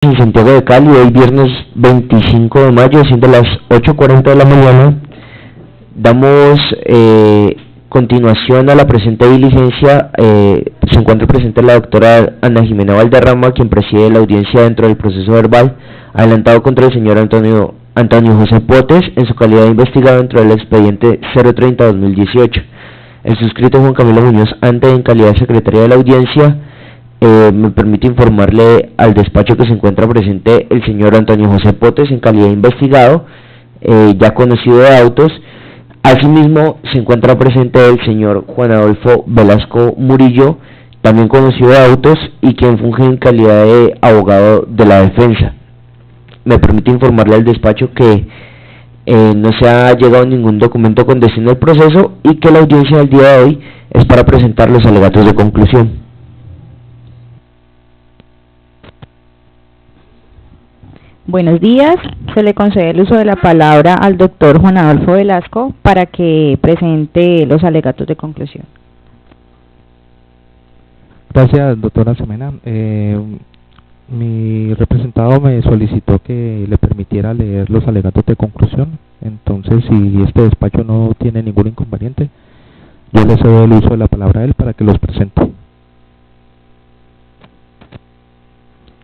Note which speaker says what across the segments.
Speaker 1: En Santiago de Cali, hoy viernes 25 de mayo, siendo las 8:40 de la mañana, damos continuación a la presente diligencia. Se encuentra presente la doctora Ana Jimena Valderrama, quien preside la audiencia dentro del proceso verbal adelantado contra el señor Antonio José Potes en su calidad de investigado dentro del expediente 030-2018. El suscrito Juan Camilo Muñoz, ante en calidad de secretaria de la audiencia, me permite informarle al despacho que se encuentra presente el señor Antonio José Potes en calidad de investigado, ya conocido de autos. Asimismo, se encuentra presente el señor Juan Adolfo Velasco Murillo, también conocido de autos y quien funge en calidad de abogado de la defensa. Me permite informarle al despacho que no se ha llegado ningún documento con destino al proceso y que la audiencia del día de hoy es para presentar los alegatos de conclusión.
Speaker 2: Buenos días, se le concede el uso de la palabra al doctor Juan Adolfo Velasco para que presente los alegatos de conclusión.
Speaker 3: Gracias, doctora Semena. Mi representado me solicitó que le permitiera leer los alegatos de conclusión, entonces si este despacho no tiene ningún inconveniente, yo le cedo el uso de la palabra a él para que los presente.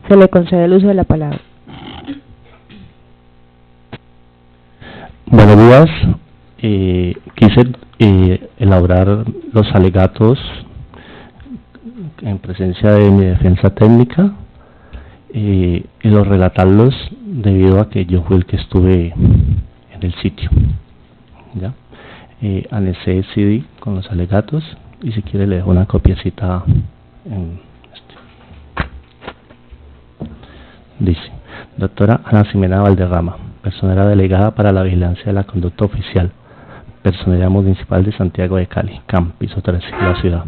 Speaker 2: Se le concede el uso de la palabra.
Speaker 4: Buenos días, quise elaborar los alegatos en presencia de mi defensa técnica y los relatarlos debido a que yo fui el que estuve en el sitio. ¿Ya? Anexé el CD con los alegatos y si quiere le dejo una copiecita en Dice: doctora Ana Jimena Valderrama, personera delegada para la vigilancia de la conducta oficial, personería municipal de Santiago de Cali, CAM, piso 13, la ciudad.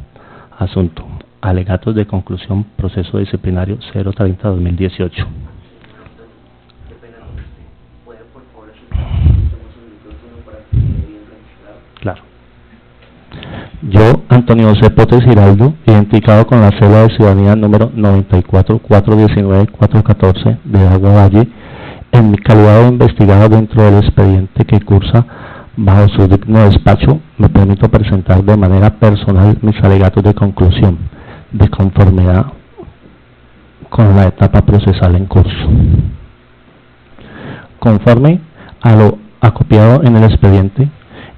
Speaker 4: Asunto: alegatos de conclusión, proceso disciplinario 030-2018. Claro. Yo, Antonio José Potes Giraldo, identificado con la cédula de ciudadanía número 94-419-414 de Agua Valle, en mi calidad de investigado dentro del expediente que cursa bajo su digno despacho, me permito presentar de manera personal mis alegatos de conclusión, de conformidad con la etapa procesal en curso. Conforme a lo acopiado en el expediente,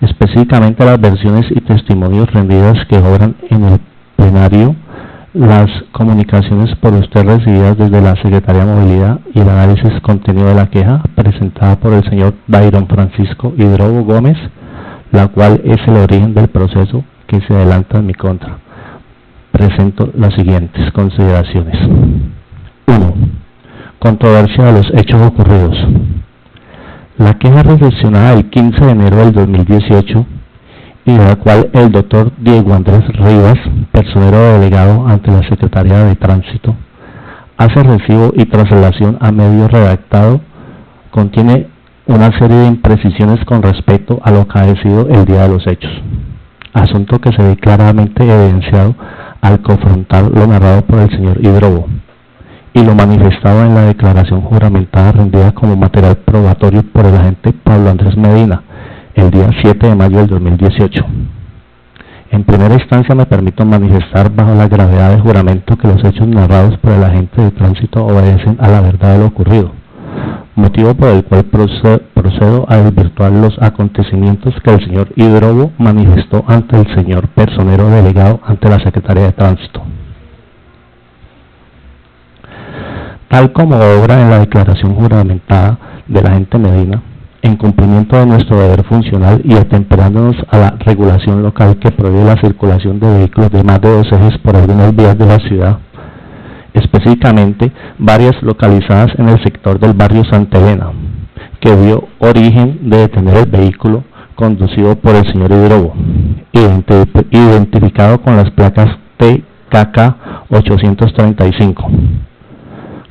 Speaker 4: específicamente las versiones y testimonios rendidos que obran en el plenario, las comunicaciones por usted recibidas desde la Secretaría de Movilidad y el análisis contenido de la queja presentada por el señor Dairon Francisco Hidrobo Gómez, la cual es el origen del proceso que se adelanta en mi contra. Presento las siguientes consideraciones. 1. Controversia de los hechos ocurridos. La queja recepcionada el 15 de enero del 2018 y de la cual el doctor Diego Andrés Rivas, personero delegado ante la Secretaría de Tránsito, hace recibo y traslación a medio redactado, contiene una serie de imprecisiones con respecto a lo acaecido el día de los hechos, asunto que se ve claramente evidenciado al confrontar lo narrado por el señor Hidrobo y lo manifestado en la declaración juramentada rendida como material probatorio por el agente Pablo Andrés Medina el día 7 de mayo del 2018. En primera instancia me permito manifestar bajo la gravedad de juramento que los hechos narrados por el agente de tránsito obedecen a la verdad de lo ocurrido, motivo por el cual procedo a desvirtuar los acontecimientos que el señor Hidrobo manifestó ante el señor personero delegado ante la Secretaría de Tránsito. Tal como obra en la declaración juramentada del agente Medina, en cumplimiento de nuestro deber funcional y atemperándonos a la regulación local que prohíbe la circulación de vehículos de más de 2 ejes por algunas vías de la ciudad, específicamente varias localizadas en el sector del barrio Santa Elena, que dio origen de detener el vehículo conducido por el señor Hidrobo, identificado con las placas TKK 835.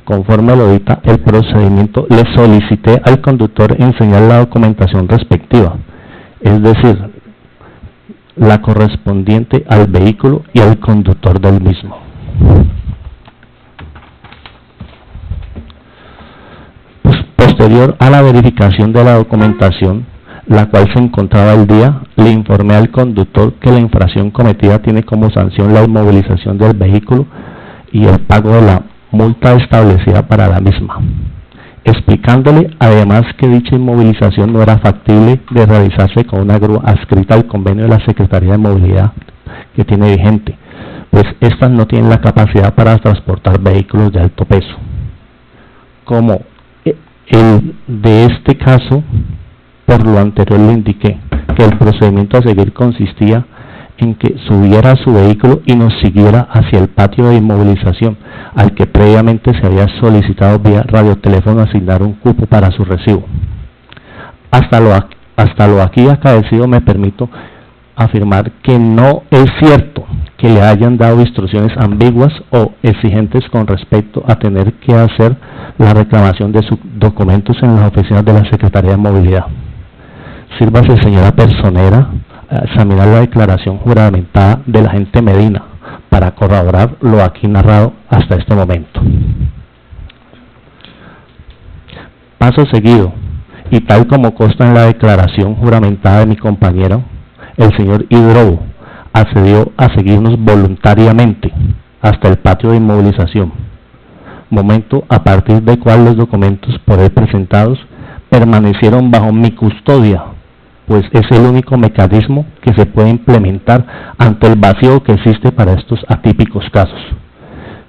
Speaker 4: Conforme lo dicta el procedimiento, le solicité al conductor enseñar la documentación respectiva, es decir, la correspondiente al vehículo y al conductor del mismo. Posterior a la verificación de la documentación, la cual se encontraba al día, le informé al conductor que la infracción cometida tiene como sanción la inmovilización del vehículo y el pago de la multa establecida para la misma, explicándole además que dicha inmovilización no era factible de realizarse con una grúa adscrita al convenio de la Secretaría de Movilidad que tiene vigente, pues estas no tienen la capacidad para transportar vehículos de alto peso. Como el de este caso, por lo anterior le indiqué que el procedimiento a seguir consistía en que subiera a su vehículo y nos siguiera hacia el patio de inmovilización, al que previamente se había solicitado vía radioteléfono asignar un cupo para su recibo. Hasta lo aquí acaecido me permito afirmar que no es cierto que le hayan dado instrucciones ambiguas o exigentes con respecto a tener que hacer la reclamación de sus documentos en las oficinas de la Secretaría de Movilidad. Sírvase, señora personera, a examinar la declaración juramentada del agente Medina para corroborar lo aquí narrado hasta este momento. Paso seguido, y tal como consta en la declaración juramentada de mi compañero, el señor Hidrobo accedió a seguirnos voluntariamente hasta el patio de inmovilización, momento a partir del cual los documentos por él presentados permanecieron bajo mi custodia, pues es el único mecanismo que se puede implementar ante el vacío que existe para estos atípicos casos.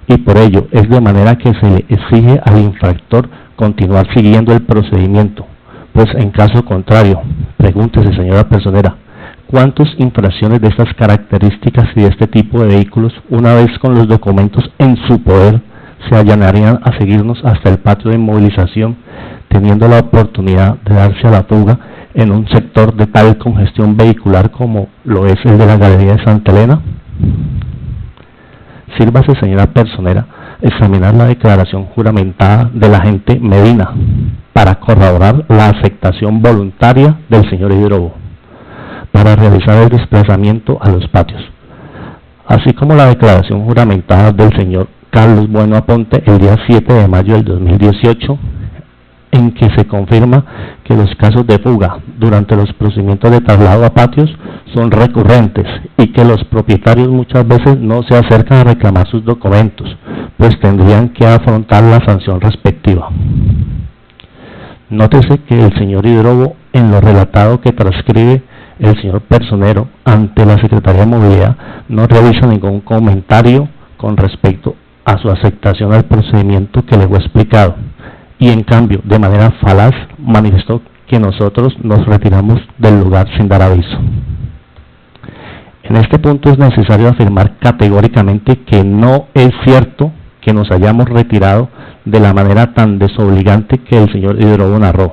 Speaker 4: Y por ello es de manera que se le exige al infractor continuar siguiendo el procedimiento, pues en caso contrario, pregúntese, señora personera, ¿cuántas infracciones de estas características y de este tipo de vehículos, una vez con los documentos en su poder, se allanarían a seguirnos hasta el patio de inmovilización, teniendo la oportunidad de darse a la fuga en un sector de tal congestión vehicular como lo es el de la Galería de Santa Elena? Sírvase, señora personera, examinar la declaración juramentada del agente Medina para corroborar la aceptación voluntaria del señor Hidrobo para realizar el desplazamiento a los patios, así como la declaración juramentada del señor Carlos Bueno Aponte el día 7 de mayo del 2018, en que se confirma que los casos de fuga durante los procedimientos de traslado a patios son recurrentes y que los propietarios muchas veces no se acercan a reclamar sus documentos, pues tendrían que afrontar la sanción respectiva. Nótese que el señor Hidrobo, en lo relatado que transcribe el señor personero ante la Secretaría de Movilidad, no realiza ningún comentario con respecto a su aceptación al procedimiento que le fue explicado, y en cambio, de manera falaz, manifestó que nosotros nos retiramos del lugar sin dar aviso. En este punto es necesario afirmar categóricamente que no es cierto que nos hayamos retirado de la manera tan desobligante que el señor Hidrobo narró,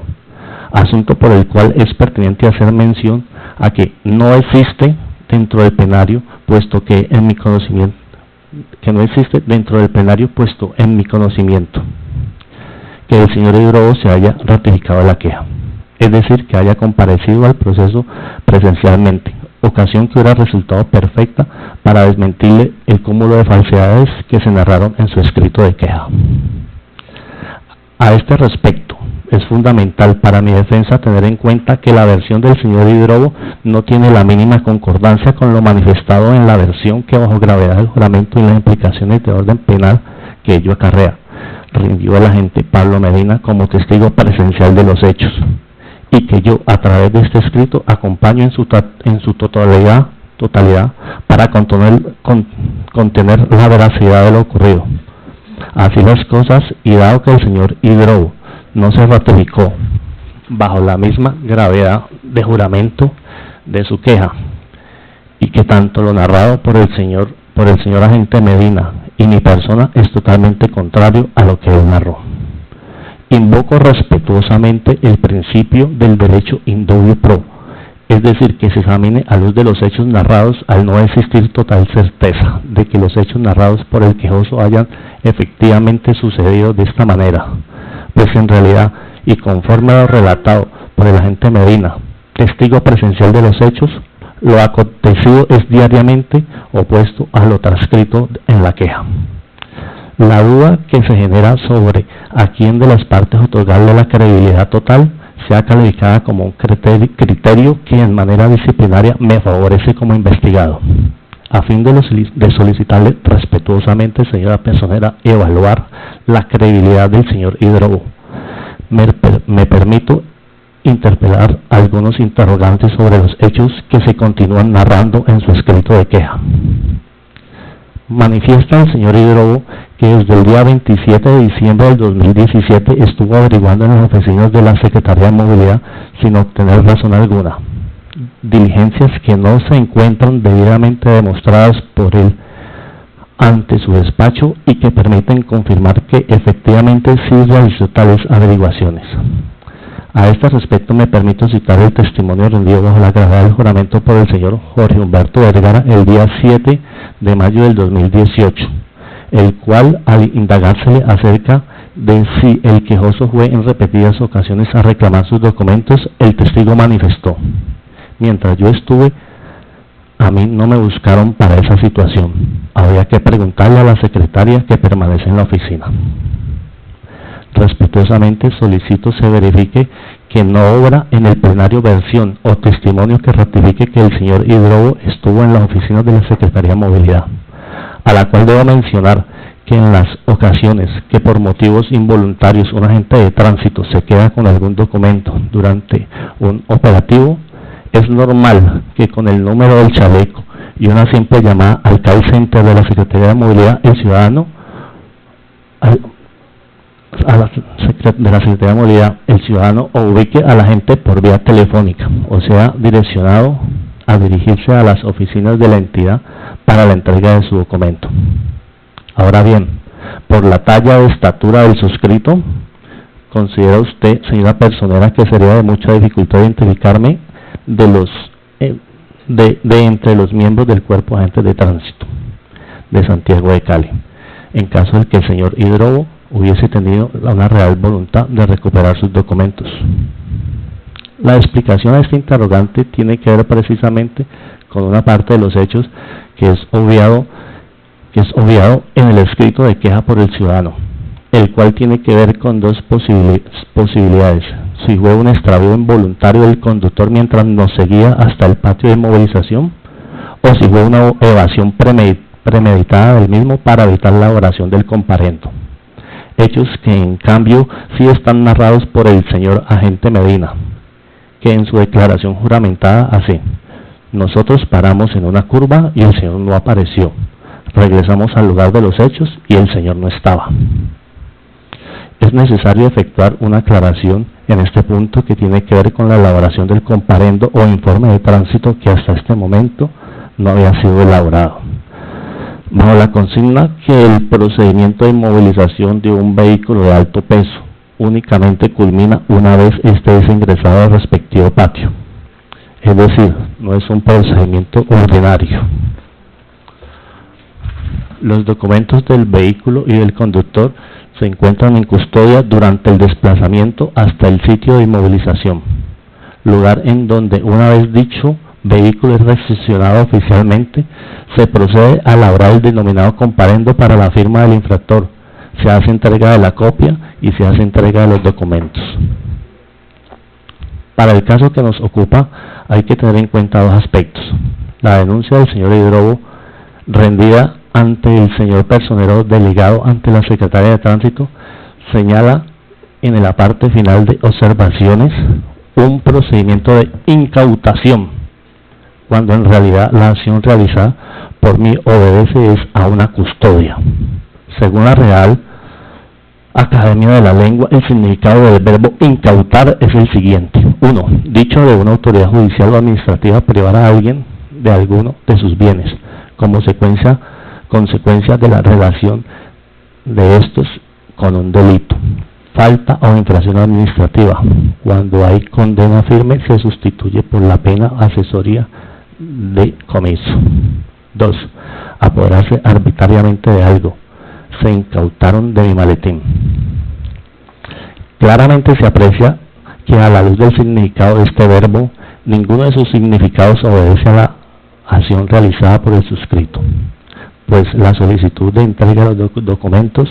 Speaker 4: asunto por el cual es pertinente hacer mención a que no existe dentro del plenario, puesto que en mi conocimiento, que el señor Hidrobo se haya ratificado la queja, es decir, que haya comparecido al proceso presencialmente, ocasión que hubiera resultado perfecta para desmentirle el cúmulo de falsedades que se narraron en su escrito de queja. A este respecto, es fundamental para mi defensa tener en cuenta que la versión del señor Hidrobo no tiene la mínima concordancia con lo manifestado en la versión que bajo gravedad del juramento y las implicaciones de orden penal que ello acarrea, rindió el agente Pablo Medina como testigo presencial de los hechos, y que yo a través de este escrito acompaño en su totalidad para contener la veracidad de lo ocurrido. Así las cosas, y dado que el señor Hidrobo no se ratificó bajo la misma gravedad de juramento de su queja, y que tanto lo narrado por el señor agente Medina y mi persona es totalmente contrario a lo que él narró, invoco respetuosamente el principio del derecho in dubio pro, es decir, que se examine a luz de los hechos narrados al no existir total certeza de que los hechos narrados por el quejoso hayan efectivamente sucedido de esta manera, pues en realidad, y conforme a lo relatado por el agente Medina, testigo presencial de los hechos, lo acontecido es diariamente opuesto a lo transcrito en la queja. La duda que se genera sobre a quién de las partes otorgarle la credibilidad total sea calificada como un criterio que en manera disciplinaria me favorece como investigado. A fin de solicitarle respetuosamente, señora personera, evaluar la credibilidad del señor Hidrobo, me permito interpelar algunos interrogantes sobre los hechos que se continúan narrando en su escrito de queja. Manifiesta el señor Hidrobo que desde el día 27 de diciembre del 2017 estuvo averiguando en las oficinas de la Secretaría de Movilidad sin obtener razón alguna. Diligencias que no se encuentran debidamente demostradas por él ante su despacho y que permiten confirmar que efectivamente sí realizó tales averiguaciones. A este respecto me permito citar el testimonio rendido bajo la gravedad del juramento por el señor Jorge Humberto Vergara el día 7 de mayo del 2018, el cual, al indagársele acerca de si el quejoso fue en repetidas ocasiones a reclamar sus documentos, el testigo manifestó: mientras yo estuve, a mí no me buscaron para esa situación. Había que preguntarle a la secretaria que permanece en la oficina. Respetuosamente solicito se verifique que no obra en el plenario versión o testimonio que ratifique que el señor Hidrobo estuvo en las oficinas de la Secretaría de Movilidad, a la cual debo mencionar que en las ocasiones que por motivos involuntarios un agente de tránsito se queda con algún documento durante un operativo, es normal que con el número del chaleco y una simple llamada al call center de la Secretaría de Movilidad, el ciudadano de la Secretaría de Movilidad, el ciudadano ubique a la gente por vía telefónica, o sea, direccionado a dirigirse a las oficinas de la entidad para la entrega de su documento. Ahora bien, por la talla de estatura del suscrito, ¿considera usted, señora personera, que sería de mucha dificultad identificarme de entre los miembros del Cuerpo de Agentes de Tránsito de Santiago de Cali, en caso de que el señor Hidrobo hubiese tenido una real voluntad de recuperar sus documentos? La explicación a este interrogante tiene que ver precisamente con una parte de los hechos que es obviado en el escrito de queja por el ciudadano, el cual tiene que ver con dos posibilidades: si fue un extravío involuntario del conductor mientras nos seguía hasta el patio de movilización, o si fue una evasión premeditada del mismo para evitar la elaboración del comparendo. Hechos que en cambio sí están narrados por el señor agente Medina, que en su declaración juramentada hace: nosotros paramos en una curva y el señor no apareció, regresamos al lugar de los hechos y el señor no estaba. Es necesario efectuar una aclaración en este punto que tiene que ver con la elaboración del comparendo o informe de tránsito que hasta este momento no había sido elaborado, bajo la consigna que el procedimiento de inmovilización de un vehículo de alto peso únicamente culmina una vez este es ingresado al respectivo patio, es decir, no es un procedimiento ordinario. Los documentos del vehículo y del conductor se encuentran en custodia durante el desplazamiento hasta el sitio de inmovilización, lugar en donde, una vez dicho vehículo es recepcionado oficialmente, se procede a elaborar el denominado comparendo para la firma del infractor, se hace entrega de la copia y se hace entrega de los documentos. Para el caso que nos ocupa hay que tener en cuenta dos aspectos: la denuncia del señor Hidrobo rendida ante el señor personero delegado ante la Secretaría de Tránsito señala en la parte final de observaciones un procedimiento de incautación, cuando en realidad la acción realizada por mí obedece a una custodia. Según la Real Academia de la Lengua, el significado del verbo incautar es el siguiente: 1. Dicho de una autoridad judicial o administrativa privar a alguien de alguno de sus bienes, como consecuencia de la relación de estos con un delito, falta o infracción administrativa. Cuando hay condena firme se sustituye por la pena accesoria de comiso. 2. Apoderarse arbitrariamente de algo: se incautaron de mi maletín. Claramente se aprecia que a la luz del significado de este verbo, ninguno de sus significados obedece a la acción realizada por el suscrito. pues la solicitud de entrega de los documentos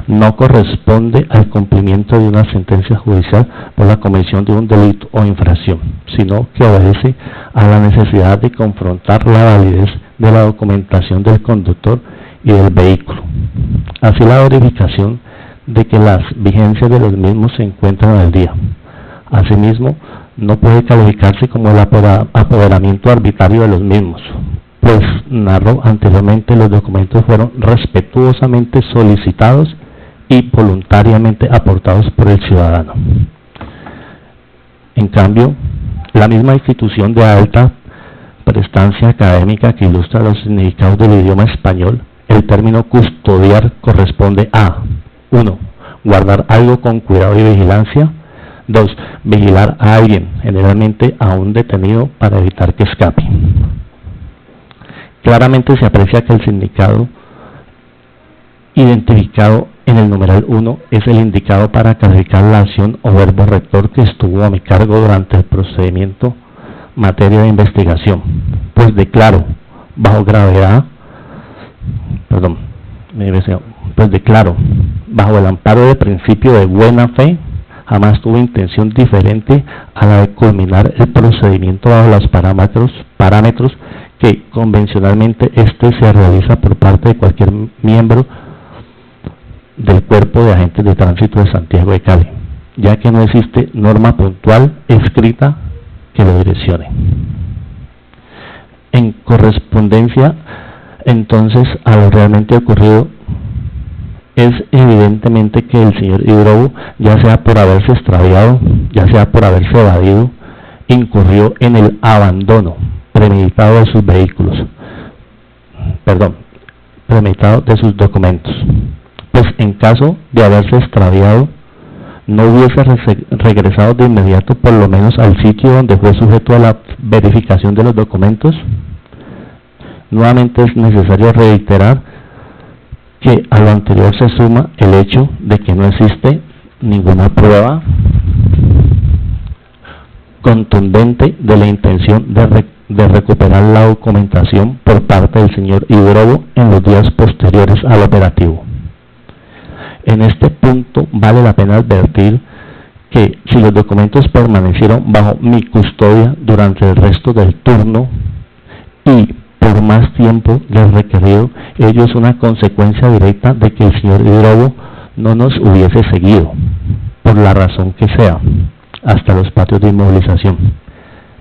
Speaker 4: no corresponde al cumplimiento de una sentencia judicial por la comisión de un delito o infracción, sino que obedece a la necesidad de confrontar la validez de la documentación del conductor y del vehículo. Así, la verificación de que las vigencias de los mismos se encuentran al día. Asimismo, no puede calificarse como el apoderamiento arbitrario de los mismos, pues narró anteriormente, los documentos fueron respetuosamente solicitados y voluntariamente aportados por el ciudadano. En cambio, la misma institución de alta prestancia académica que ilustra los significados del idioma español, el término custodiar corresponde a 1. Guardar algo con cuidado y vigilancia. 2. Vigilar a alguien, generalmente a un detenido, para evitar que escape. Claramente se aprecia que el significado identificado en el numeral 1 es el indicado para calificar la acción o verbo rector que estuvo a mi cargo durante el procedimiento materia de investigación, pues declaro bajo el amparo del principio de buena fe, jamás tuve intención diferente a la de culminar el procedimiento bajo los parámetros que convencionalmente se realiza por parte de cualquier miembro del Cuerpo de Agentes de Tránsito de Santiago de Cali, ya que no existe norma puntual escrita que lo direccione. En correspondencia entonces a lo realmente ocurrido, es evidentemente que el señor Hidrobo, ya sea por haberse extraviado, ya sea por haberse evadido, incurrió en el abandono premeditado de sus premeditado de sus documentos, pues en caso de haberse extraviado, no hubiese regresado de inmediato por lo menos al sitio donde fue sujeto a la verificación de los documentos. Nuevamente es necesario reiterar que a lo anterior se suma el hecho de que no existe ninguna prueba contundente de la intención de recuperar la documentación por parte del señor Hidrobo en los días posteriores al operativo. En este punto vale la pena advertir que si los documentos permanecieron bajo mi custodia durante el resto del turno y por más tiempo del requerido, ello es una consecuencia directa de que el señor Hidrobo no nos hubiese seguido, por la razón que sea, hasta los patios de inmovilización.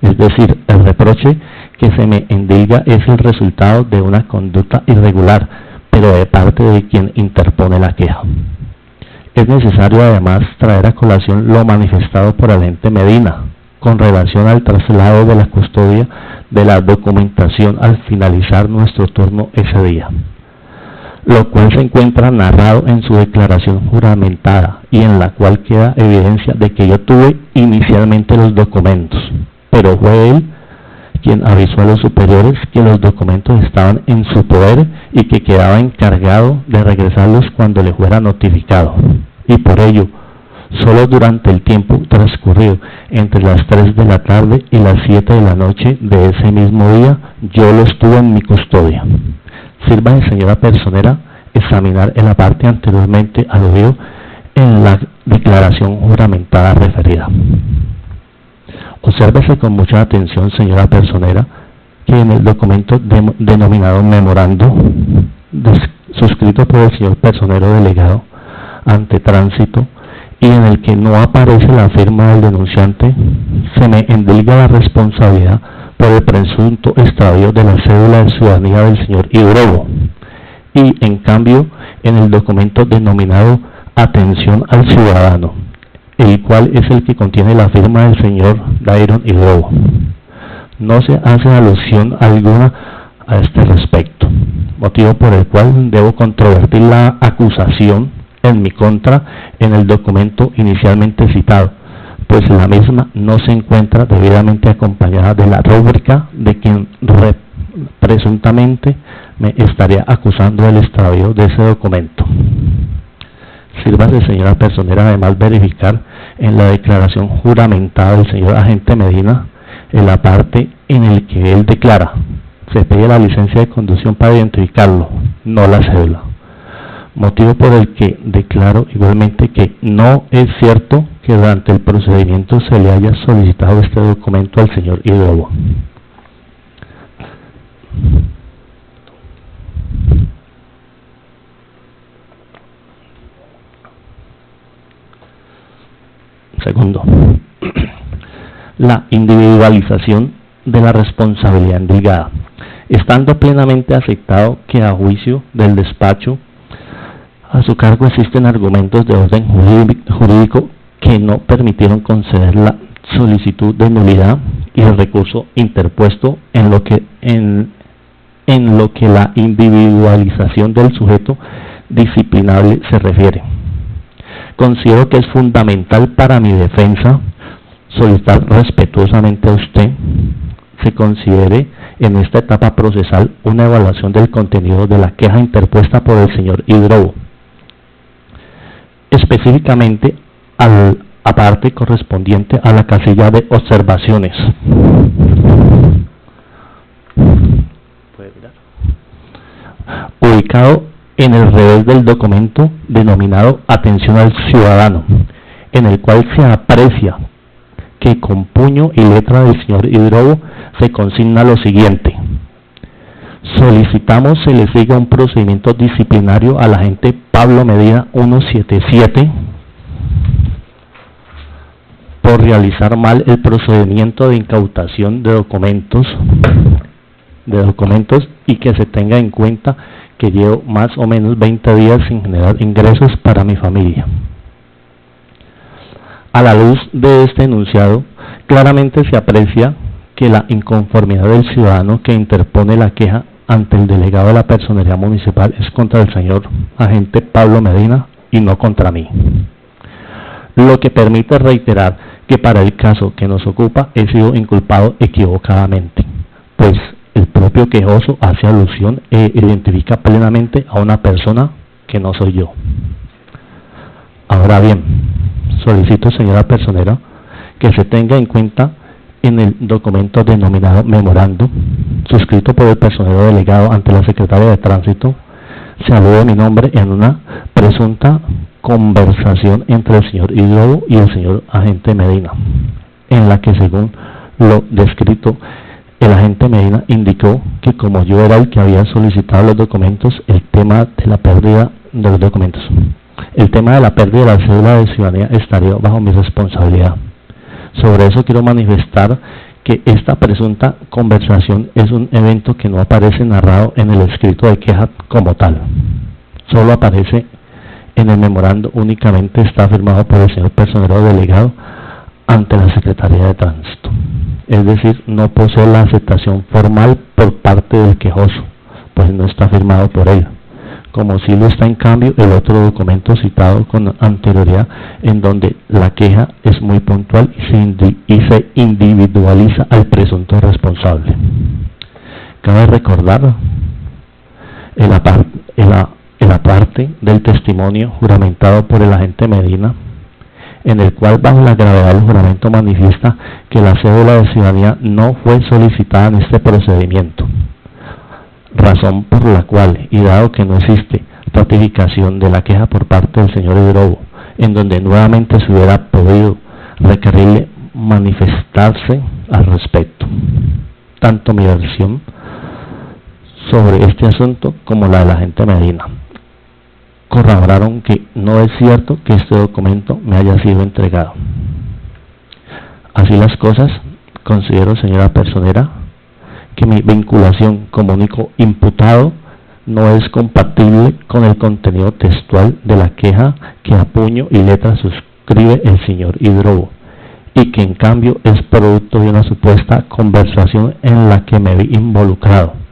Speaker 4: Es decir, el reproche que se me endilga es el resultado de una conducta irregular, pero de parte de quien interpone la queja. Es necesario además traer a colación lo manifestado por el agente Medina con relación al traslado de la custodia de la documentación al finalizar nuestro turno ese día, lo cual se encuentra narrado en su declaración juramentada y en la cual queda evidencia de que yo tuve inicialmente los documentos, pero fue él quien avisó a los superiores que los documentos estaban en su poder y que quedaba encargado de regresarlos cuando le fuera notificado, y por ello solo durante el tiempo transcurrido entre las 3 de la tarde y las 7 de la noche de ese mismo día, yo los tuve en mi custodia. Sirva, señora personera, examinar en la parte anteriormente aludido en la declaración juramentada referida. Obsérvese con mucha atención, señora personera, que en el documento denominado memorando, suscrito por el señor personero delegado ante tránsito, y en el que no aparece la firma del denunciante, se me endilga la responsabilidad por el presunto extravío de la cédula de ciudadanía del señor Hidrobo, y en cambio en el documento denominado Atención al Ciudadano, el cual es el que contiene la firma del señor Dairon Hidrobo, no se hace alusión alguna a este respecto, motivo por el cual debo controvertir la acusación en mi contra en el documento inicialmente citado, pues la misma no se encuentra debidamente acompañada de la rúbrica de quien presuntamente me estaría acusando del extravío de ese documento. Sírvase, señora personera, además verificar en la declaración juramentada del señor agente Medina, en la parte en el que él declara Se pide la licencia de conducción para identificarlo, no la cédula. Motivo por el que declaro igualmente que no es cierto que durante el procedimiento se le haya solicitado este documento al señor Hidrobo. Segundo, la individualización de la responsabilidad endilgada. Estando plenamente aceptado que a juicio del despacho a su cargo existen argumentos de orden jurídico que no permitieron conceder la solicitud de nulidad y el recurso interpuesto en lo que la individualización del sujeto disciplinable se refiere. Considero que es fundamental para mi defensa solicitar respetuosamente a usted se considere en esta etapa procesal una evaluación del contenido de la queja interpuesta por el señor Hidrobo, específicamente al aparte correspondiente a la casilla de observaciones. Ubicado en el revés del documento denominado Atención al Ciudadano, en el cual se aprecia que con puño y letra del señor Hidrobo se consigna lo siguiente: solicitamos se le siga un procedimiento disciplinario al agente Pablo Medina 177 por realizar mal el procedimiento de incautación de documentos y que se tenga en cuenta que llevo más o menos 20 días sin generar ingresos para mi familia. A la luz de este enunciado, claramente se aprecia que la inconformidad del ciudadano que interpone la queja ante el delegado de la Personería Municipal es contra el señor agente Pablo Medina y no contra mí. Lo que permite reiterar que para el caso que nos ocupa he sido inculpado equivocadamente, pues el propio quejoso hace alusión e identifica plenamente a una persona que no soy yo. Ahora bien, solicito, señora personera, que se tenga en cuenta en el documento denominado memorando, suscrito por el personero delegado ante la Secretaría de Tránsito, se alude mi nombre en una presunta conversación entre el señor Hidrobo y el señor agente Medina, en la que, según lo descrito, el agente Medina indicó que como yo era el que había solicitado los documentos, el tema de la pérdida de la cédula de ciudadanía estaría bajo mi responsabilidad. Sobre eso quiero manifestar que esta presunta conversación es un evento que no aparece narrado en el escrito de queja como tal. Solo aparece en el memorando, únicamente está firmado por el señor personero delegado ante la Secretaría de Tránsito. Es decir, no posee la aceptación formal por parte del quejoso, pues no está firmado por él, como si lo está en cambio el otro documento citado con anterioridad, en donde la queja es muy puntual y se individualiza al presunto responsable. Cabe recordar en la parte del testimonio juramentado por el agente Medina, en el cual bajo la gravedad del juramento manifiesta que la cédula de ciudadanía no fue solicitada en este procedimiento, razón por la cual, y dado que no existe ratificación de la queja por parte del señor Hidrobo, en donde nuevamente se hubiera podido requerirle manifestarse al respecto, tanto mi versión sobre este asunto como la del agente Medina corroboraron que no es cierto que este documento me haya sido entregado. Así las cosas, considero, señora personera, que mi vinculación como único imputado no es compatible con el contenido textual de la queja que a puño y letra suscribe el señor Hidrobo, y que en cambio es producto de una supuesta conversación en la que me vi involucrado,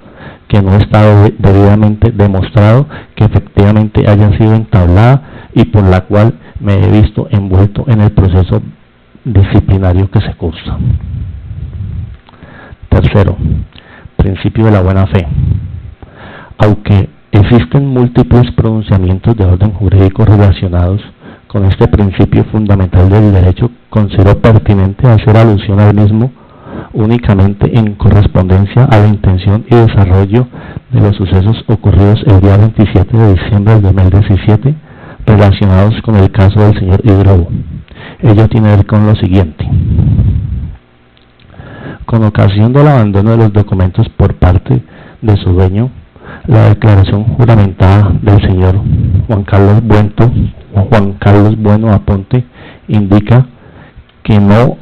Speaker 4: que no está debidamente demostrado que efectivamente haya sido entablada y por la cual me he visto envuelto en el proceso disciplinario que se cursa. Tercero, principio de la buena fe. Aunque existen múltiples pronunciamientos de orden jurídico relacionados con este principio fundamental del derecho, considero pertinente hacer alusión al mismo únicamente en correspondencia a la intención y desarrollo de los sucesos ocurridos el día 27 de diciembre del 2017 relacionados con el caso del señor Hidrobo. Ello tiene que ver con lo siguiente. Con ocasión del abandono de los documentos por parte de su dueño, la declaración juramentada del señor Juan Carlos Bueno Aponte indica que no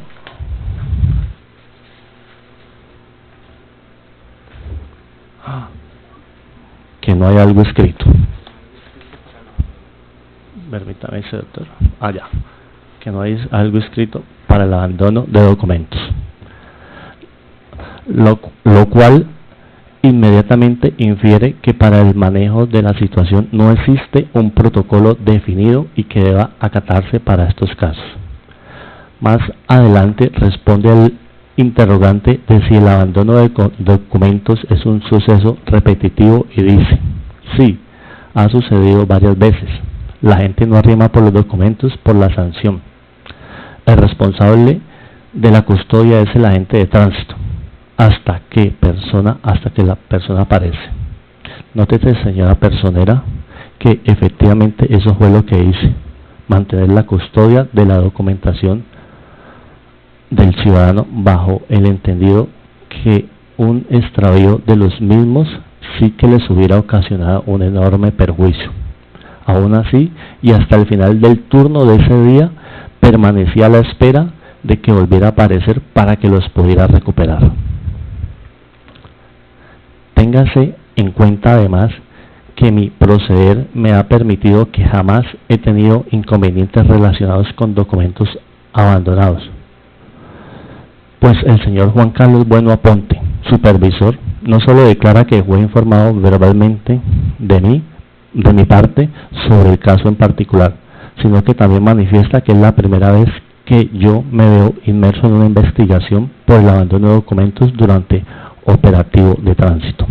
Speaker 4: hay algo escrito. Permítame, doctor. Que no hay algo escrito para el abandono de documentos, lo cual inmediatamente infiere que para el manejo de la situación no existe un protocolo definido y que deba acatarse para estos casos. Más adelante responde al interrogante de si el abandono de documentos es un suceso repetitivo y dice: sí, ha sucedido varias veces. La gente no arrima por los documentos por la sanción. El responsable de la custodia es el agente de tránsito hasta que la persona aparece. Nótese, señora personera, que efectivamente eso fue lo que hice: mantener la custodia de la documentación del ciudadano bajo el entendido que un extravío de los mismos sí que les hubiera ocasionado un enorme perjuicio. Aún así, y hasta el final del turno de ese día, permanecía a la espera de que volviera a aparecer para que los pudiera recuperar. Téngase en cuenta además que mi proceder me ha permitido que jamás he tenido inconvenientes relacionados con documentos abandonados, pues el señor Juan Carlos Bueno Aponte, supervisor, no solo declara que fue informado verbalmente de mi parte sobre el caso en particular, sino que también manifiesta que es la primera vez que yo me veo inmerso en una investigación por el abandono de documentos durante operativo de tránsito.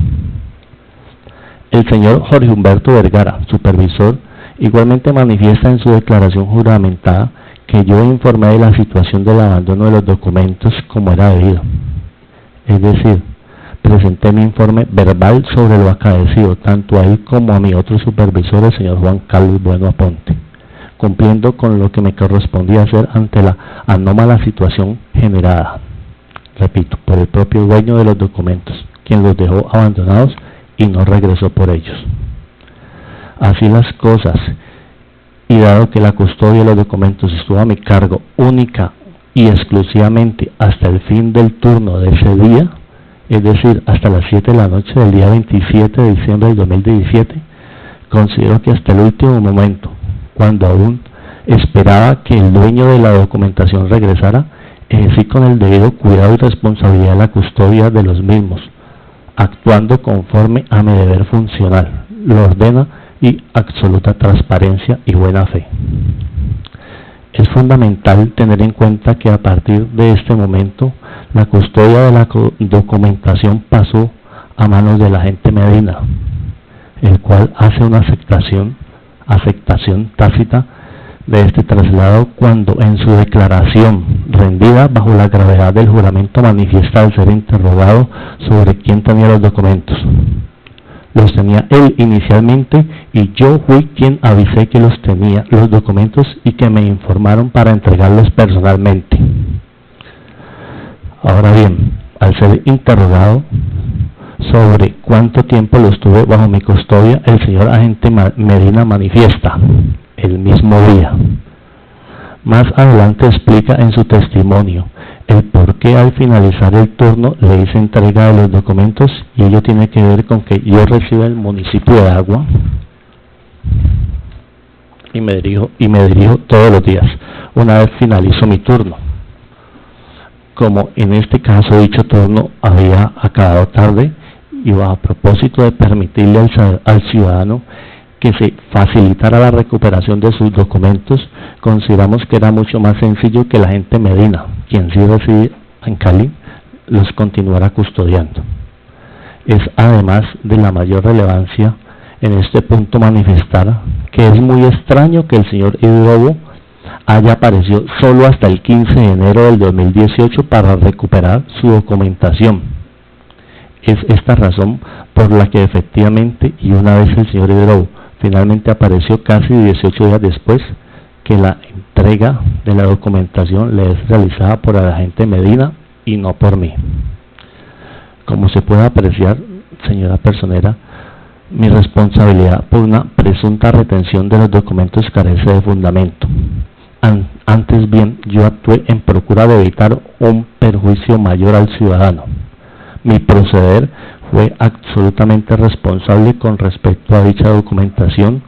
Speaker 4: El señor Jorge Humberto Vergara, supervisor, igualmente manifiesta en su declaración juramentada que yo informé de la situación del abandono de los documentos como era debido. Es decir, presenté mi informe verbal sobre lo acaecido, tanto a él como a mi otro supervisor, el señor Juan Carlos Bueno Aponte, cumpliendo con lo que me correspondía hacer ante la anómala situación generada, repito, por el propio dueño de los documentos, quien los dejó abandonados y no regresó por ellos. Así las cosas, y dado que la custodia de los documentos estuvo a mi cargo única y exclusivamente hasta el fin del turno de ese día, es decir, hasta las 7 de la noche del día 27 de diciembre del 2017, considero que hasta el último momento, cuando aún esperaba que el dueño de la documentación regresara, ejercí con el debido cuidado y responsabilidad la custodia de los mismos, actuando conforme a mi deber funcional, lo ordena y absoluta transparencia y buena fe. Es fundamental tener en cuenta que a partir de este momento la custodia de la documentación pasó a manos del agente Medina, el cual hace una afectación tácita de este traslado cuando en su declaración rendida bajo la gravedad del juramento manifiesta al ser interrogado sobre quién tenía los documentos. Los tenía él inicialmente y yo fui quien avisé que los tenía los documentos y que me informaron para entregarlos personalmente. Ahora bien, al ser interrogado sobre cuánto tiempo los tuve bajo mi custodia, el señor agente Medina manifiesta: el mismo día. Más adelante explica en su testimonio el por qué al finalizar el turno le hice entrega de los documentos, y ello tiene que ver con que yo resido el municipio de Agua y me dirijo todos los días una vez finalizo mi turno. Como en este caso dicho turno había acabado tarde, y a propósito de permitirle al ciudadano que se facilitara la recuperación de sus documentos, consideramos que era mucho más sencillo que la agente Medina, quien sí reside en Cali, los continuara custodiando. Es además de la mayor relevancia en este punto manifestar que es muy extraño que el señor Hidrobo haya aparecido solo hasta el 15 de enero del 2018 para recuperar su documentación. Es esta razón por la que efectivamente, y una vez el señor Hidrobo finalmente apareció casi 18 días después, que la entrega de la documentación le es realizada por el agente Medina y no por mí. Como se puede apreciar, señora personera, mi responsabilidad por una presunta retención de los documentos carece de fundamento. Antes bien, yo actué en procura de evitar un perjuicio mayor al ciudadano. Mi proceder fue absolutamente responsable con respecto a dicha documentación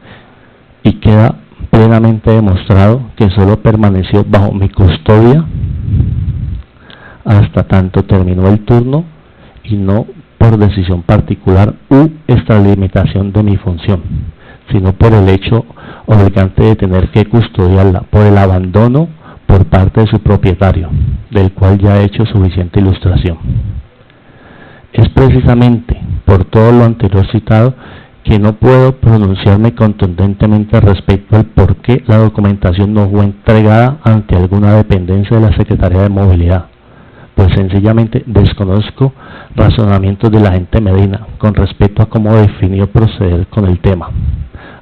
Speaker 4: y queda plenamente demostrado que solo permaneció bajo mi custodia hasta tanto terminó el turno y no por decisión particular u extralimitación de mi función, sino por el hecho obligante de tener que custodiarla por el abandono por parte de su propietario, del cual ya he hecho suficiente ilustración. Es precisamente por todo lo anterior citado que no puedo pronunciarme contundentemente respecto al por qué la documentación no fue entregada ante alguna dependencia de la Secretaría de Movilidad, pues sencillamente desconozco razonamientos del agente Medina con respecto a cómo definió proceder con el tema.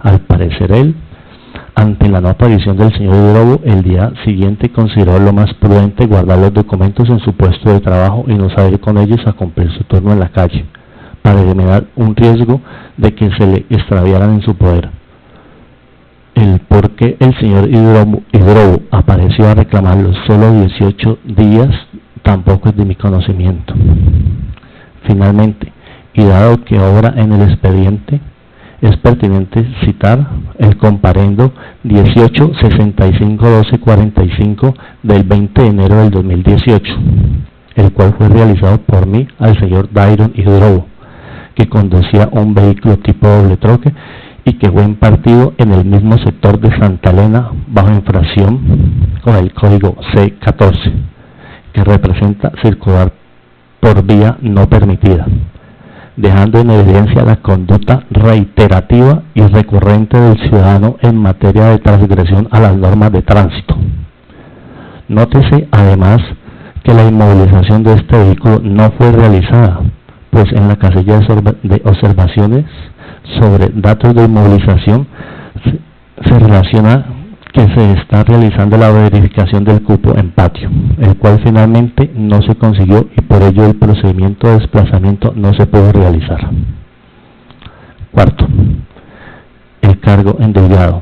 Speaker 4: Al parecer él, ante la no aparición del señor Hidrobo, el día siguiente consideró lo más prudente guardar los documentos en su puesto de trabajo y no salir con ellos a cumplir su turno en la calle, para eliminar un riesgo de que se le extraviaran en su poder. El por qué el señor Hidrobo apareció a reclamarlos solo 18 días tampoco es de mi conocimiento. Finalmente, y dado que ahora en el expediente es pertinente citar el comparendo 1865-1245 del 20 de enero del 2018, el cual fue realizado por mí al señor Dairon Hidrobo, que conducía un vehículo tipo doble troque y que fue impartido en el mismo sector de Santa Elena bajo infracción con el código C14, que representa circular por vía no permitida, dejando en evidencia la conducta reiterativa y recurrente del ciudadano en materia de transgresión a las normas de tránsito. Nótese además que la inmovilización de este vehículo no fue realizada, pues en la casilla de observaciones sobre datos de inmovilización se relaciona que se está realizando la verificación del cupo en patio, el cual finalmente no se consiguió y por ello el procedimiento de desplazamiento no se pudo realizar. Cuarto, el cargo endeudado.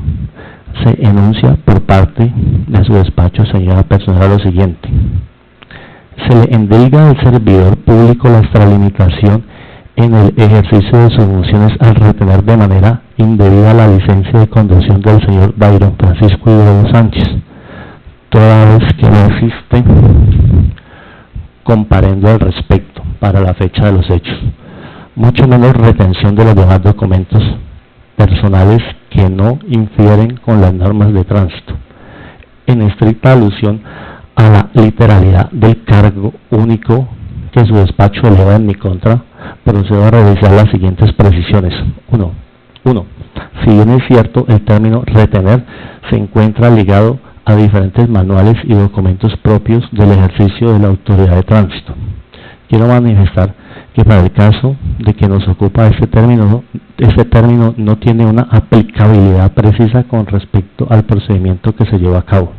Speaker 4: Se enuncia por parte de su despacho, señora personal, lo siguiente: se le endilga al servidor público la extralimitación en el ejercicio de sus funciones al retener de manera indebida la licencia de conducción del señor Dairon Francisco Hidrobo Sánchez, toda vez que no existe comparendo al respecto para la fecha de los hechos, mucho menos retención de los demás documentos personales que no infieren con las normas de tránsito. En estricta alusión a la literalidad del cargo único que su despacho eleva en mi contra, procedo a realizar las siguientes precisiones. 1. Si bien es cierto, el término retener se encuentra ligado a diferentes manuales y documentos propios del ejercicio de la autoridad de tránsito, quiero manifestar que para el caso de que nos ocupa este término no tiene una aplicabilidad precisa con respecto al procedimiento que se lleva a cabo.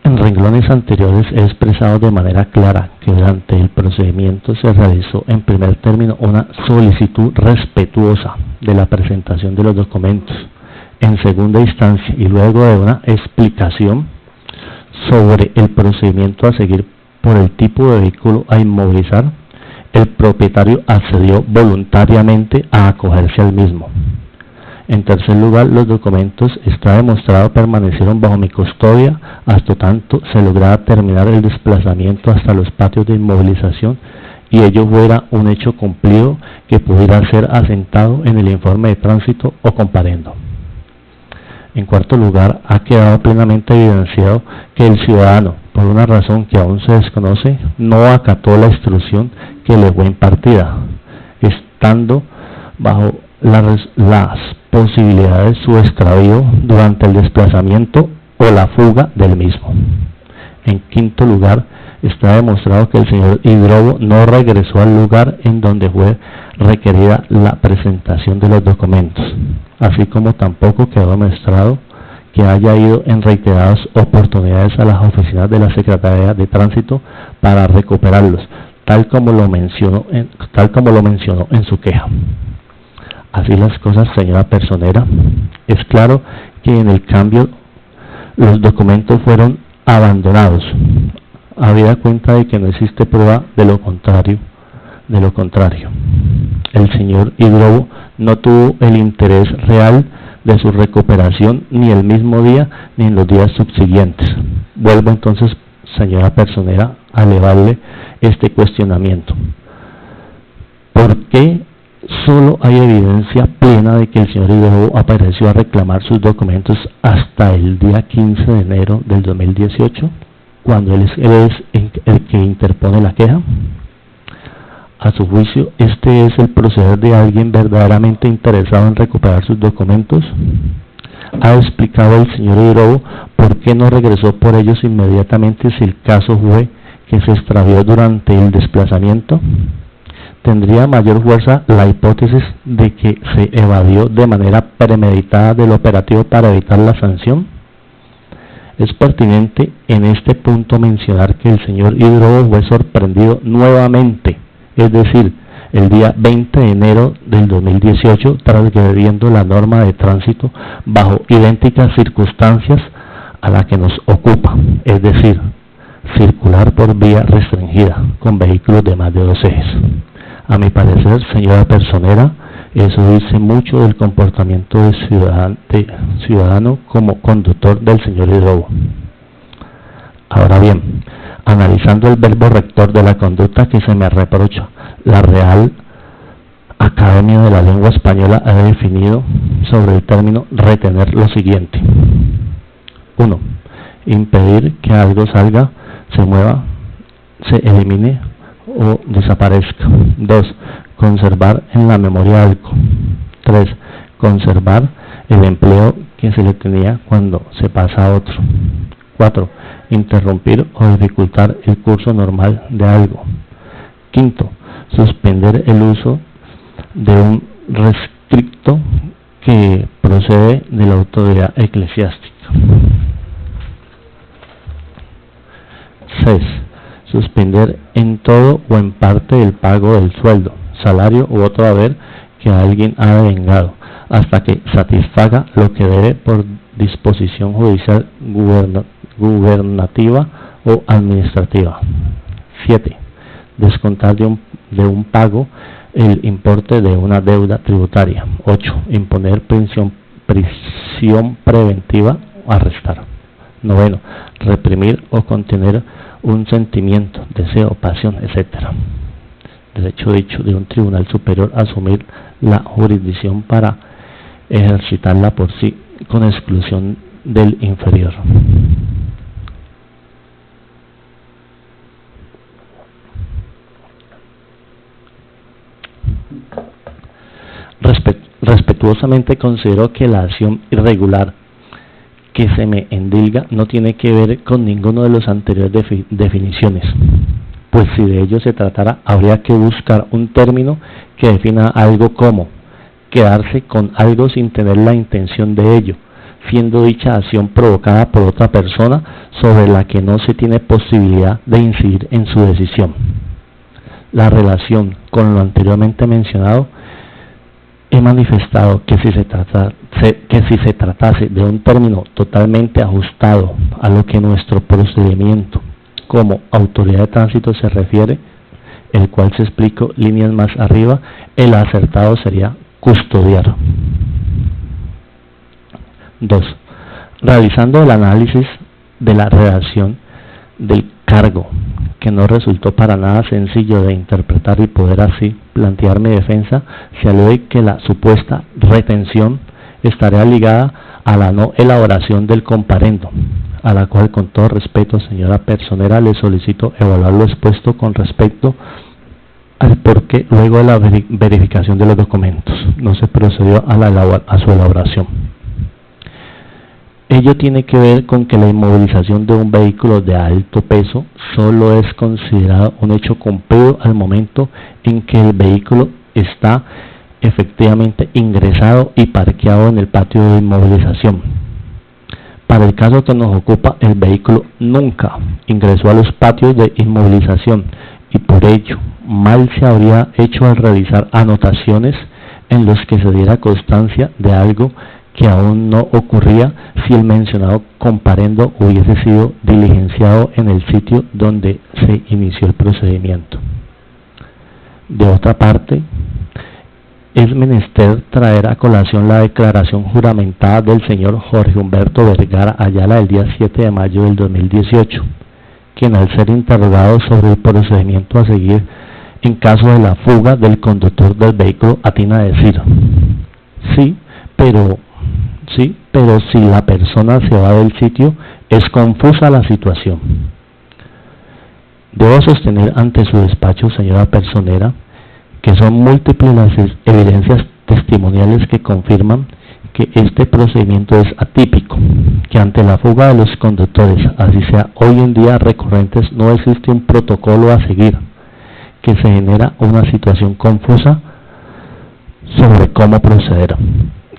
Speaker 4: En renglones anteriores he expresado de manera clara que durante el procedimiento se realizó en primer término una solicitud respetuosa de la presentación de los documentos, en segunda instancia y luego de una explicación sobre el procedimiento a seguir por el tipo de vehículo a inmovilizar, el propietario accedió voluntariamente a acogerse al mismo. En tercer lugar, los documentos, está demostrado, permanecieron bajo mi custodia hasta tanto se lograra terminar el desplazamiento hasta los patios de inmovilización y ello fuera un hecho cumplido que pudiera ser asentado en el informe de tránsito o comparendo. En cuarto lugar, ha quedado plenamente evidenciado que el ciudadano, por una razón que aún se desconoce, no acató la instrucción que le fue impartida, estando bajo las posibilidad de su extravío durante el desplazamiento o la fuga del mismo. En quinto lugar, está demostrado que el señor Hidrobo no regresó al lugar en donde fue requerida la presentación de los documentos, así como tampoco quedó demostrado que haya ido en reiteradas oportunidades a las oficinas de la Secretaría de Tránsito para recuperarlos, tal como lo mencionó en su queja. Así las cosas, señora personera, es claro que en el cambio los documentos fueron abandonados, habida cuenta de que no existe prueba de lo contrario. El señor Hidrobo no tuvo el interés real de su recuperación ni el mismo día ni en los días subsiguientes. Vuelvo entonces, señora personera, a elevarle este cuestionamiento. ¿Por qué solo hay evidencia plena de que el señor Hidrobo apareció a reclamar sus documentos hasta el día 15 de enero del 2018, cuando él es el que interpone la queja? A su juicio, ¿este es el proceder de alguien verdaderamente interesado en recuperar sus documentos? ¿Ha explicado el señor Hidrobo por qué no regresó por ellos inmediatamente si el caso fue que se extravió durante el desplazamiento? ¿Tendría mayor fuerza la hipótesis de que se evadió de manera premeditada del operativo para evitar la sanción? Es pertinente en este punto mencionar que el señor Hidrobo fue sorprendido nuevamente, es decir, el día 20 de enero del 2018, transgrediendo la norma de tránsito bajo idénticas circunstancias a la que nos ocupa, es decir, circular por vía restringida con vehículos de más de 2 ejes. A mi parecer, señora personera, eso dice mucho del comportamiento de ciudadano como conductor del señor Hidrobo. Ahora bien, analizando el verbo rector de la conducta que se me reprocha, la Real Academia de la Lengua Española ha definido sobre el término retener lo siguiente. 1. Impedir que algo salga, se mueva, se elimine o desaparezca. 2. Conservar en la memoria algo. 3. Conservar el empleo que se le tenía cuando se pasa a otro. 4. Interrumpir o dificultar el curso normal de algo. 5. Suspender el uso de un rescripto que procede de la autoridad eclesiástica. 6. Suspender en todo o en parte el pago del sueldo, salario u otro haber que alguien ha devengado, hasta que satisfaga lo que debe por disposición judicial, gubernativa o administrativa. 7. Descontar de un pago el importe de una deuda tributaria. 8. Imponer prisión preventiva o arrestar. 9. Reprimir o contener un sentimiento, deseo, pasión, etc. Derecho dicho de un tribunal superior a asumir la jurisdicción para ejercitarla por sí con exclusión del inferior. Respetuosamente considero que la acción irregular que se me endilga no tiene que ver con ninguno de los anteriores definiciones, pues si de ello se tratara habría que buscar un término que defina algo como quedarse con algo sin tener la intención de ello, siendo dicha acción provocada por otra persona sobre la que no se tiene posibilidad de incidir en su decisión. La relación con lo anteriormente mencionado, he manifestado que si se tratase de un término totalmente ajustado a lo que nuestro procedimiento como autoridad de tránsito se refiere, el cual se explico líneas más arriba, el acertado sería custodiar. 2. Realizando el análisis de la redacción del cargo, que no resultó para nada sencillo de interpretar y poder así plantear mi defensa, se alude que la supuesta retención estaría ligada a la no elaboración del comparendo, a la cual con todo respeto, señora personera, le solicito evaluar lo expuesto con respecto al por qué luego de la verificación de los documentos no se procedió a su elaboración. Ello tiene que ver con que la inmovilización de un vehículo de alto peso solo es considerado un hecho cumplido al momento en que el vehículo está efectivamente ingresado y parqueado en el patio de inmovilización. Para el caso que nos ocupa, el vehículo nunca ingresó a los patios de inmovilización y por ello mal se habría hecho al realizar anotaciones en los que se diera constancia de algo que aún no ocurría si el mencionado comparendo hubiese sido diligenciado en el sitio donde se inició el procedimiento. De otra parte, es menester traer a colación la declaración juramentada del señor Jorge Humberto Vergara Ayala del día 7 de mayo del 2018, quien al ser interrogado sobre el procedimiento a seguir en caso de la fuga del conductor del vehículo atina a decir: sí, pero si la persona se va del sitio, es confusa la situación. Debo sostener ante su despacho, señora personera, que son múltiples las evidencias testimoniales que confirman que este procedimiento es atípico, que ante la fuga de los conductores, así sea hoy en día recurrentes, no existe un protocolo a seguir, que se genera una situación confusa sobre cómo proceder,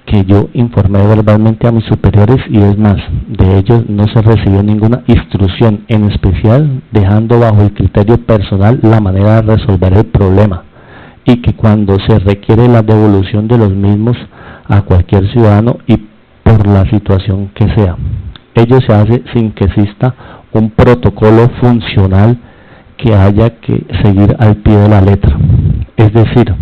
Speaker 4: que yo informé verbalmente a mis superiores y es más, de ellos no se recibió ninguna instrucción en especial, dejando bajo el criterio personal la manera de resolver el problema, y que cuando se requiere la devolución de los mismos a cualquier ciudadano y por la situación que sea, ello se hace sin que exista un protocolo funcional que haya que seguir al pie de la letra. Es decir,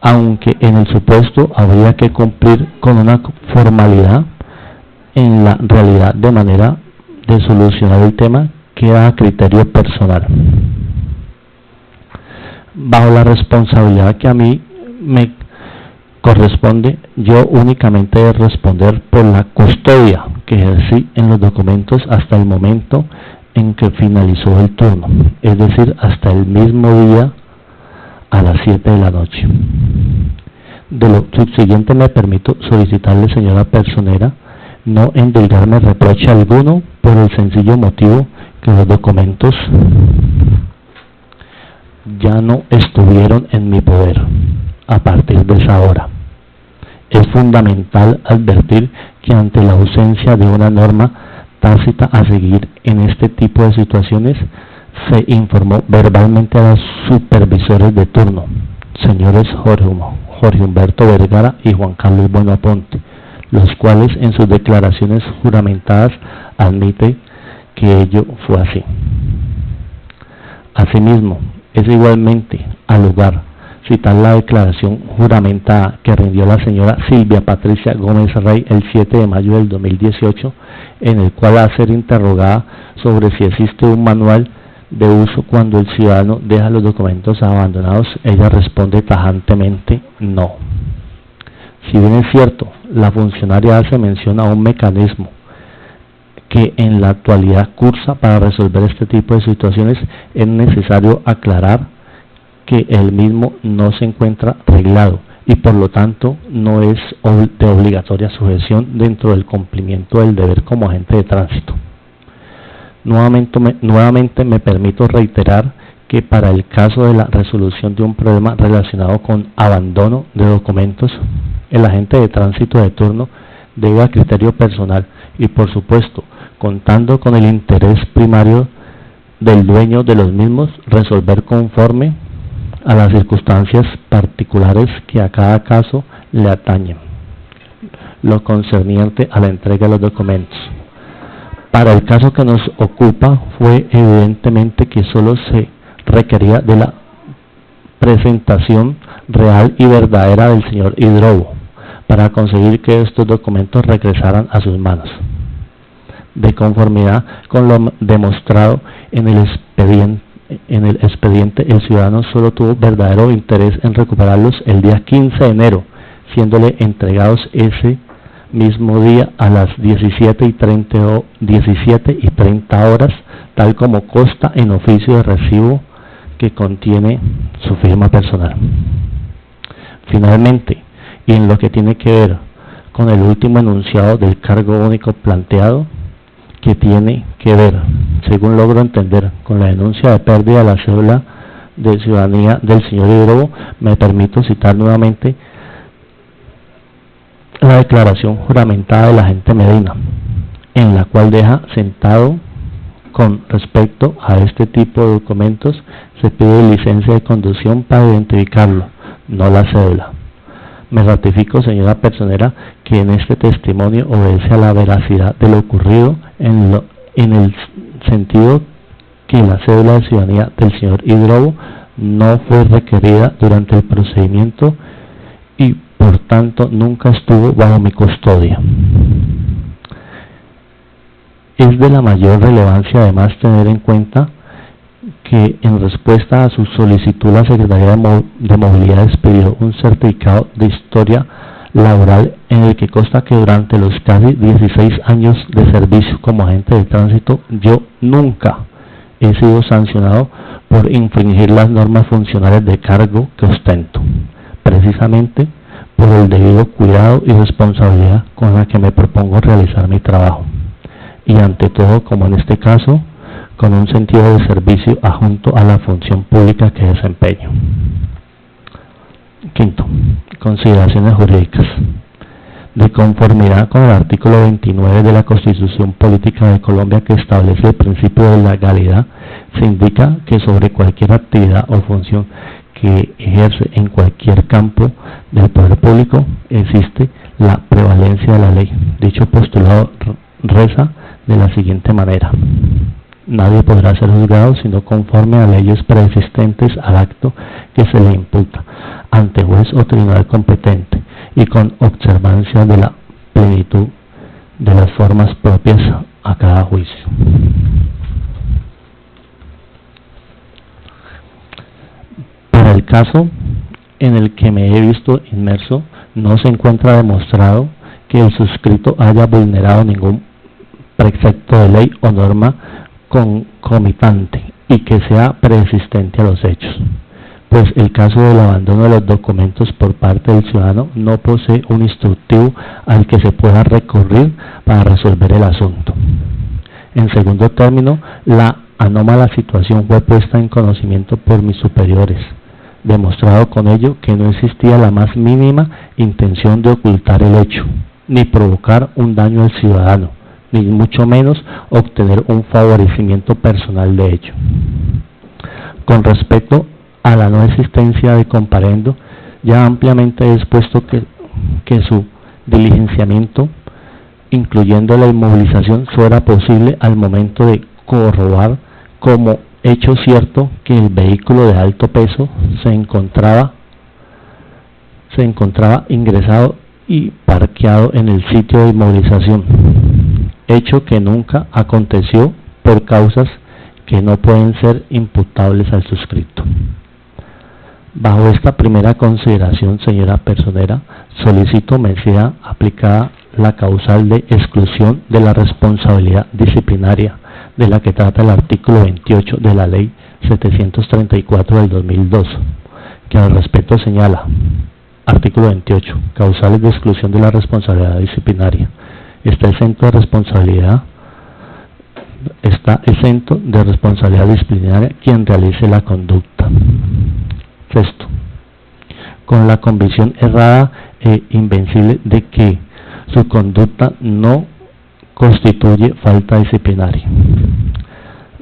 Speaker 4: aunque en el supuesto habría que cumplir con una formalidad, en la realidad de manera de solucionar el tema queda a criterio personal. Bajo la responsabilidad que a mí me corresponde, yo únicamente de responder por la custodia que ejercí en los documentos hasta el momento en que finalizó el turno, es decir, hasta el mismo día a las 7 de la noche. De lo subsiguiente me permito solicitarle, señora personera, no endilgarme reproche alguno por el sencillo motivo que los documentos ya no estuvieron en mi poder a partir de esa hora. Es fundamental advertir que ante la ausencia de una norma tácita a seguir en este tipo de situaciones, se informó verbalmente a los supervisores de turno, señores Jorge Humberto Vergara y Juan Carlos Buenaponte, los cuales en sus declaraciones juramentadas admiten que ello fue así. Asimismo, es igualmente al lugar citar la declaración juramentada que rindió la señora Silvia Patricia Gómez Rey el 7 de mayo del 2018, en el cual, al ser interrogada sobre si existe un manual de uso cuando el ciudadano deja los documentos abandonados, ella responde tajantemente no. Si bien es cierto, la funcionaria hace mención a un mecanismo que en la actualidad cursa para resolver este tipo de situaciones, es necesario aclarar que el mismo no se encuentra reglado y por lo tanto no es de obligatoria sujeción dentro del cumplimiento del deber como agente de tránsito. Nuevamente me permito reiterar que para el caso de la resolución de un problema relacionado con abandono de documentos, el agente de tránsito de turno debe, a criterio personal y por supuesto contando con el interés primario del dueño de los mismos, resolver conforme a las circunstancias particulares que a cada caso le atañen, lo concerniente a la entrega de los documentos. Para el caso que nos ocupa, fue evidentemente que solo se requería de la presentación real y verdadera del señor Hidrobo para conseguir que estos documentos regresaran a sus manos. De conformidad con lo demostrado en el expediente, el ciudadano solo tuvo verdadero interés en recuperarlos el día 15 de enero, siéndole entregados ese mismo día a las 17:30 horas, tal como consta en oficio de recibo que contiene su firma personal. Finalmente, y en lo que tiene que ver con el último enunciado del cargo único planteado, que tiene que ver, según logro entender, con la denuncia de pérdida de la cédula de ciudadanía del señor Hidrobo, me permito citar nuevamente la declaración juramentada del agente Medina, en la cual deja sentado: con respecto a este tipo de documentos, se pide licencia de conducción para identificarlo, no la cédula. Me ratifico, señora personera, que en este testimonio obedece a la veracidad de lo ocurrido en el sentido que la cédula de ciudadanía del señor Hidrobo no fue requerida durante el procedimiento y por tanto nunca estuvo bajo mi custodia. Es de la mayor relevancia además tener en cuenta que en respuesta a su solicitud la Secretaría de Movilidad expidió un certificado de historia laboral en el que consta que durante los casi 16 años de servicio como agente de tránsito yo nunca he sido sancionado por infringir las normas funcionales de cargo que ostento, precisamente por el debido cuidado y responsabilidad con la que me propongo realizar mi trabajo, y ante todo, como en este caso, con un sentido de servicio adjunto a la función pública que desempeño. Quinto, consideraciones jurídicas. De conformidad con el artículo 29 de la Constitución Política de Colombia, que establece el principio de legalidad, se indica que sobre cualquier actividad o función que ejerce en cualquier campo del poder público existe la prevalencia de la ley. Dicho postulado reza de la siguiente manera: nadie podrá ser juzgado sino conforme a leyes preexistentes al acto que se le imputa, ante juez o tribunal competente, y con observancia de la plenitud de las formas propias a cada juicio. Para el caso en el que me he visto inmerso, no se encuentra demostrado que el suscrito haya vulnerado ningún precepto de ley o norma concomitante y que sea preexistente a los hechos, pues el caso del abandono de los documentos por parte del ciudadano no posee un instructivo al que se pueda recurrir para resolver el asunto. En segundo término, la anómala situación fue puesta en conocimiento por mis superiores, demostrado con ello que no existía la más mínima intención de ocultar el hecho, ni provocar un daño al ciudadano, ni mucho menos obtener un favorecimiento personal de ello. Con respecto a la no existencia de comparendo, ya ampliamente he expuesto que su diligenciamiento, incluyendo la inmovilización, fuera posible al momento de corroborar como hecho cierto que el vehículo de alto peso se encontraba ingresado y parqueado en el sitio de inmovilización, hecho que nunca aconteció por causas que no pueden ser imputables al suscrito. Bajo esta primera consideración, señora personera, solicito me sea aplicada la causal de exclusión de la responsabilidad disciplinaria de la que trata el artículo 28 de la Ley 734 del 2002, que al respecto señala: artículo 28, causales de exclusión de la responsabilidad disciplinaria. Está exento de responsabilidad disciplinaria quien realice la conducta. Sexto, con la convicción errada e invencible de que su conducta no constituye falta disciplinaria.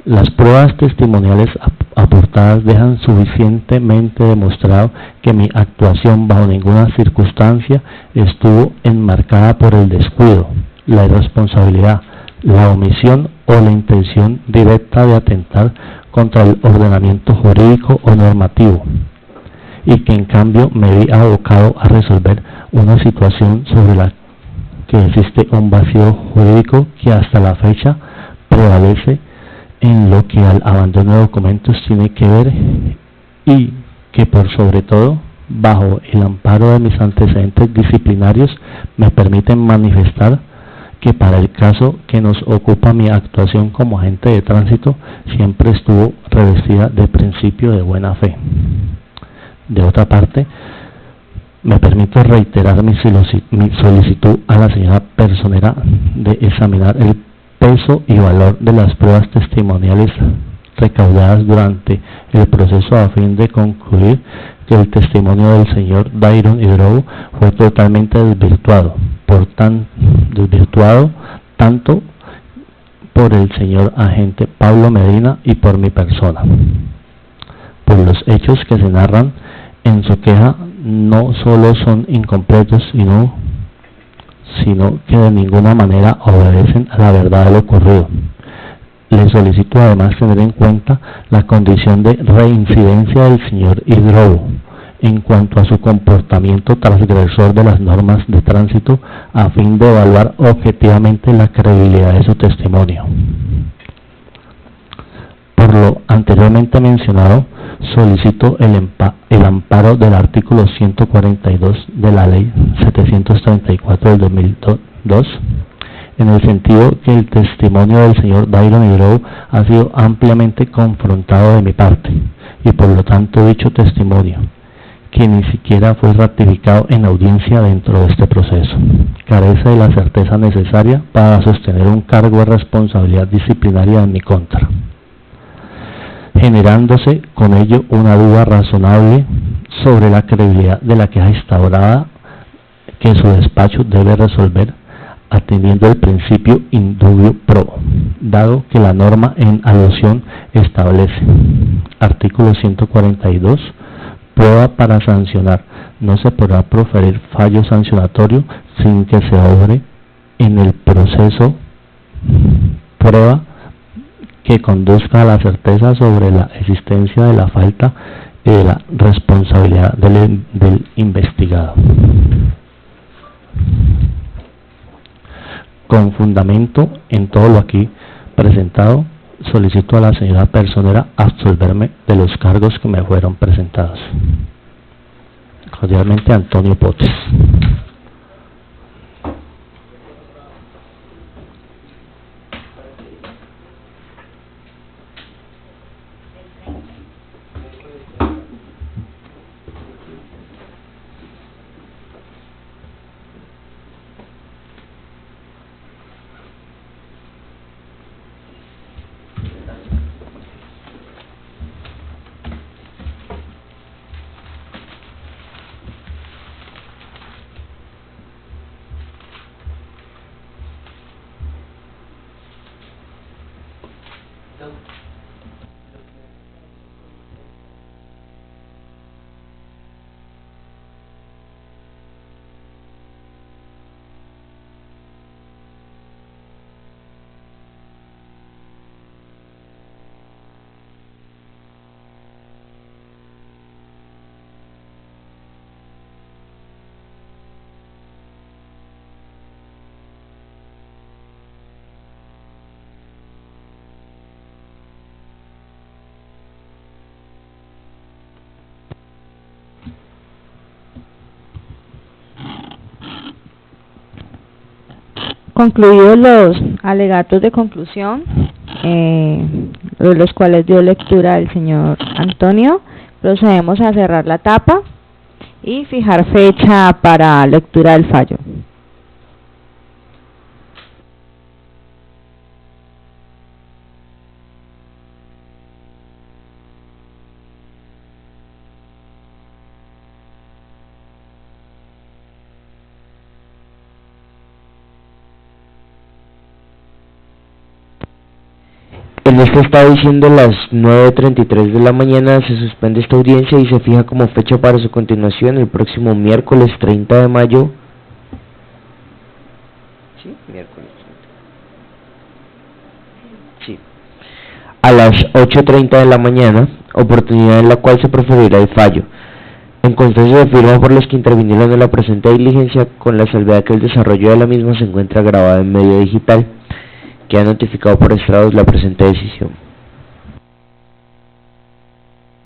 Speaker 4: Las pruebas testimoniales aportadas dejan suficientemente demostrado que mi actuación bajo ninguna circunstancia estuvo enmarcada por el descuido, la irresponsabilidad, la omisión o la intención directa de atentar contra el ordenamiento jurídico o normativo, y que en cambio me vi abocado a resolver una situación sobre la que existe un vacío jurídico que hasta la fecha prevalece en lo que al abandono de documentos tiene que ver, y que por sobre todo, bajo el amparo de mis antecedentes disciplinarios, me permiten manifestar que para el caso que nos ocupa mi actuación como agente de tránsito siempre estuvo revestida de principio de buena fe. De otra parte, me permito reiterar mi solicitud a la señora personera de examinar el peso y valor de las pruebas testimoniales recaudadas durante el proceso a fin de concluir que el testimonio del señor Dairon Hidrow fue totalmente desvirtuado tanto por el señor agente Pablo Medina y por mi persona. Pues los hechos que se narran en su queja no solo son incompletos, sino que de ninguna manera obedecen a la verdad de lo ocurrido. Le solicito además tener en cuenta la condición de reincidencia del señor Hidrow en cuanto a su comportamiento transgresor de las normas de tránsito a fin de evaluar objetivamente la credibilidad de su testimonio. Por lo anteriormente mencionado, solicito el amparo del artículo 142 de la Ley 734 del 2002, en el sentido que el testimonio del señor Dairon Hidrow ha sido ampliamente confrontado de mi parte, y por lo tanto dicho testimonio, que ni siquiera fue ratificado en audiencia dentro de este proceso, carece de la certeza necesaria para sostener un cargo de responsabilidad disciplinaria en mi contra, generándose con ello una duda razonable sobre la credibilidad de la queja instaurada que su despacho debe resolver atendiendo el principio in dubio pro, dado que la norma en alusión establece, artículo 142, prueba para sancionar, no se podrá proferir fallo sancionatorio sin que se obre en el proceso prueba que conduzca a la certeza sobre la existencia de la falta y de la responsabilidad del investigado. Con fundamento en todo lo aquí presentado, solicito a la señora personera absolverme de los cargos que me fueron presentados. Cordialmente, Antonio Potes.
Speaker 2: Concluidos los alegatos de conclusión, de los cuales dio lectura el señor Antonio, procedemos a cerrar la tapa y fijar fecha para lectura del fallo.
Speaker 1: En este está diciendo las 9:33 de la mañana, se suspende esta audiencia y se fija como fecha para su continuación el próximo miércoles 30 de mayo. ¿Sí? Miércoles 30. Sí. A las 8:30 de la mañana, oportunidad en la cual se proferirá el fallo. En constancia de firma por los que intervinieron en la presente diligencia, con la salvedad que el desarrollo de la misma se encuentra grabado en medio digital, que ha notificado por estrados la presente decisión.